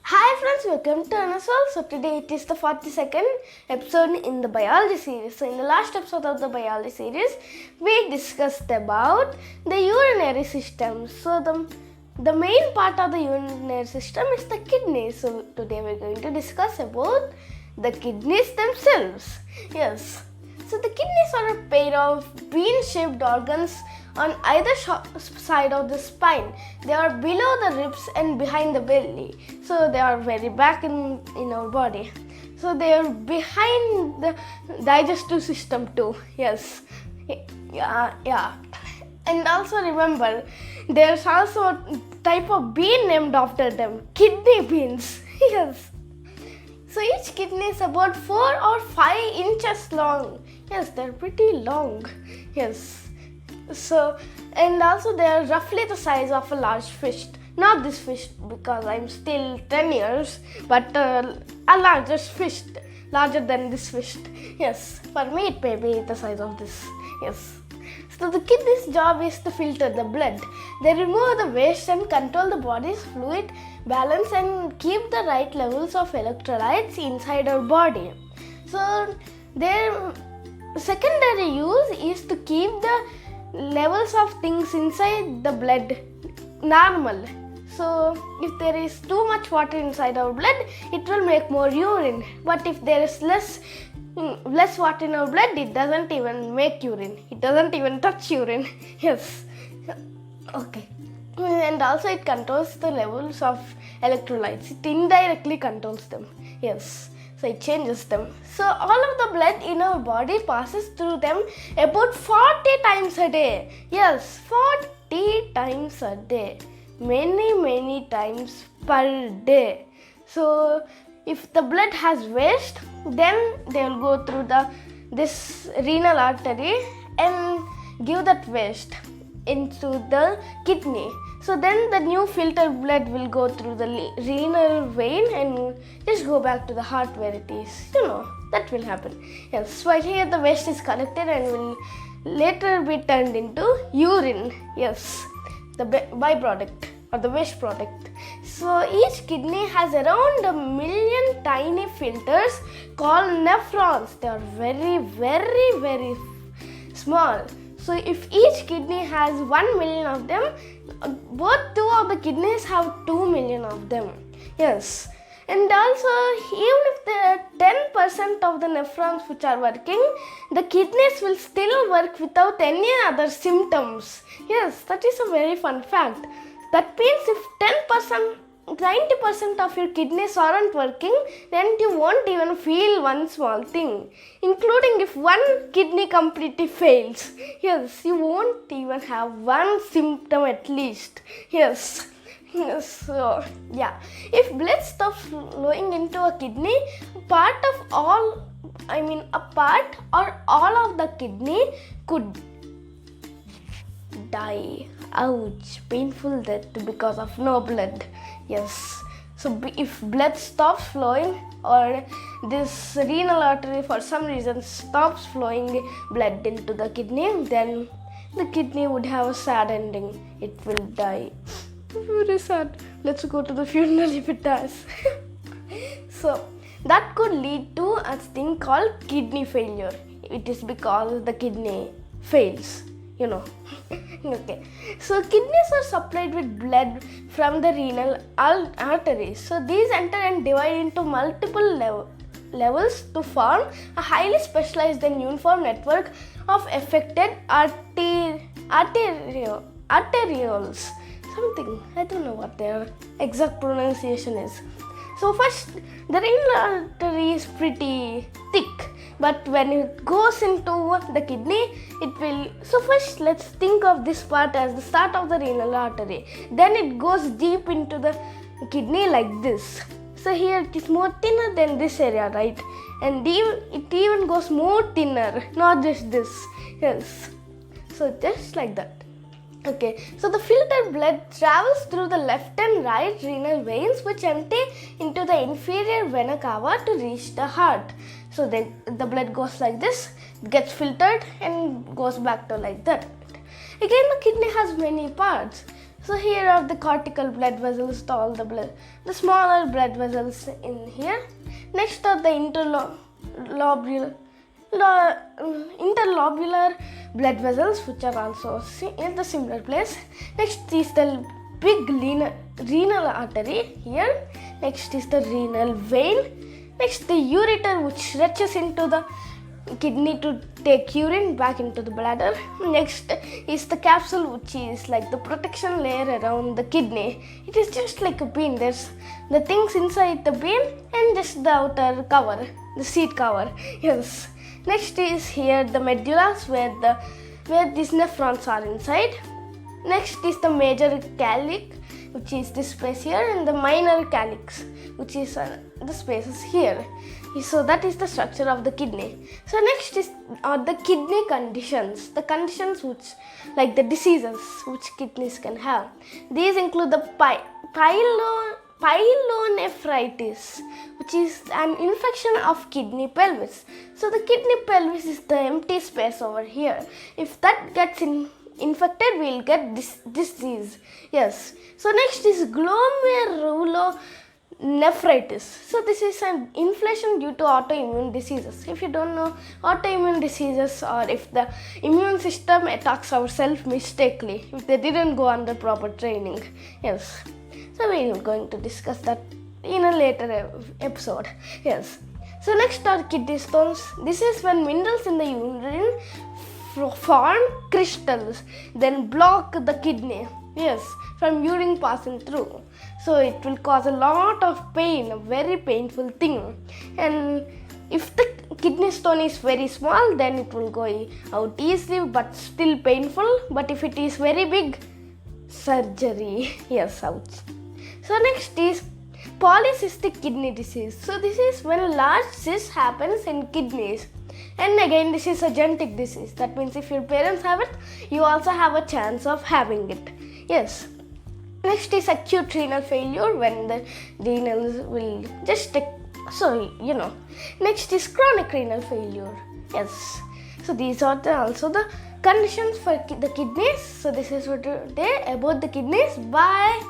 Hi friends, welcome to Arnav. So today it is the 42nd episode in the biology series. So in the last episode of the biology series, we discussed about the urinary system. So the main part of the urinary system is the kidneys. So today we're going to discuss about the kidneys themselves. Yes. So the kidneys are a pair of bean-shaped organs on either side of the spine. They are below the ribs and behind the belly. So they are very back in our body. So they are behind the digestive system too. Yes. Yeah. And also remember, there's also a type of bean named after them. Kidney beans. Yes. So each kidney is about 4 or 5 inches long. Yes, they're pretty long. Yes. So, and also they are roughly the size of a large fish. Not this fish because I'm still 10 years, but a larger fish, larger than this fish. Yes, for me it may be the size of this. Yes. So the kidney's job is to filter the blood. They remove the waste and control the body's fluid balance and keep the right levels of electrolytes inside our body. So their secondary use is to keep the levels of things inside the blood normal. So if there is too much water inside our blood, it will make more urine. But if there is less water in our blood, it doesn't even make urine. It doesn't even touch urine. Yes. Okay. And also it controls the levels of electrolytes. It indirectly controls them. Yes. So it changes them. So all of the blood in our body passes through them about 40 times a day. Yes, 40 times a day. Many times per day. So if the blood has waste, then they will go through this renal artery and give that waste into the kidney. So then the new filtered blood will go through the renal vein and just go back to the heart where it is. That will happen. Yes, right here the waste is collected and will later be turned into urine. Yes, the byproduct or the waste product. So each kidney has around 1 million tiny filters called nephrons. They are very small. So if each kidney has 1 million of them, both two of the kidneys have 2 million of them. Yes. And also, even if there are 10% of the nephrons which are working, the kidneys will still work without any other symptoms. Yes, that is a very fun fact. That means if 90% of your kidneys aren't working, then you won't even feel one small thing, including if one kidney completely fails. Yes, you won't even have one symptom at least. Yes. So, yeah. If blood stops flowing into a kidney, a part or all of the kidney could die. Ouch, painful death because of no blood. Yes. So if blood stops flowing or this renal artery for some reason stops flowing blood into the kidney, then the kidney would have a sad ending. It will die. Very sad. Let's go to the funeral if it does. So that could lead to a thing called kidney failure. It is because the kidney fails. Okay. So kidneys are supplied with blood from the renal arteries. So these enter and divide into multiple levels to form a highly specialized and uniform network of affected arterioles. Something, I don't know what their exact pronunciation is. So first, the renal artery is pretty thick, but when it goes into the kidney, it will. So first, let's think of this part as the start of the renal artery. Then it goes deep into the kidney like this. So here it is more thinner than this area, right? And it even goes more thinner, not just this. Yes. So just like that. Okay, so the filtered blood travels through the left and right renal veins which empty into the inferior vena cava to reach the heart. So then the blood goes like this, gets filtered and goes back to like that. Again, the kidney has many parts. So here are the cortical blood vessels, the smaller blood vessels in here. Next are the interlobular blood vessels, which are also in the similar place. Next is the big renal artery here. Next is the renal vein. Next the ureter, which stretches into the kidney to take urine back into the bladder. Next is the capsule, which is like the protection layer around the kidney. It is just like a bean. There's the things inside the bean and just the outer cover, the seed cover. Yes. Next is here the medulla, where these nephrons are inside. Next is the major calyx, which is this space here, and the minor calyx, which is the spaces here. So that is the structure of the kidney. So next are the kidney conditions. The conditions which, like the diseases which kidneys can have. These include the pyelonephritis, which is an infection of kidney pelvis. So the kidney pelvis is the empty space over here. If that gets infected, we'll get this disease. Yes. So next is glomerulonephritis. So this is an inflammation due to autoimmune diseases. If you don't know autoimmune diseases, or if the immune system attacks ourselves mistakenly, if they didn't go under proper training. Yes. So we are going to discuss that in a later episode. Yes. So next are kidney stones. This is when minerals in the urine form crystals, then block the kidney. Yes, from urine passing through. So it will cause a lot of pain, a very painful thing. And if the kidney stone is very small, then it will go out easily but still painful. But if it is very big, surgery. Yes, ouch. So next is polycystic kidney disease. So this is when a large cyst happens in kidneys. And again, this is a genetic disease. That means if your parents have it, you also have a chance of having it. Yes. Next is acute renal failure, when the renals will just Next is chronic renal failure. Yes. So these are also the conditions for the kidneys. So this is for today about the kidneys. Bye.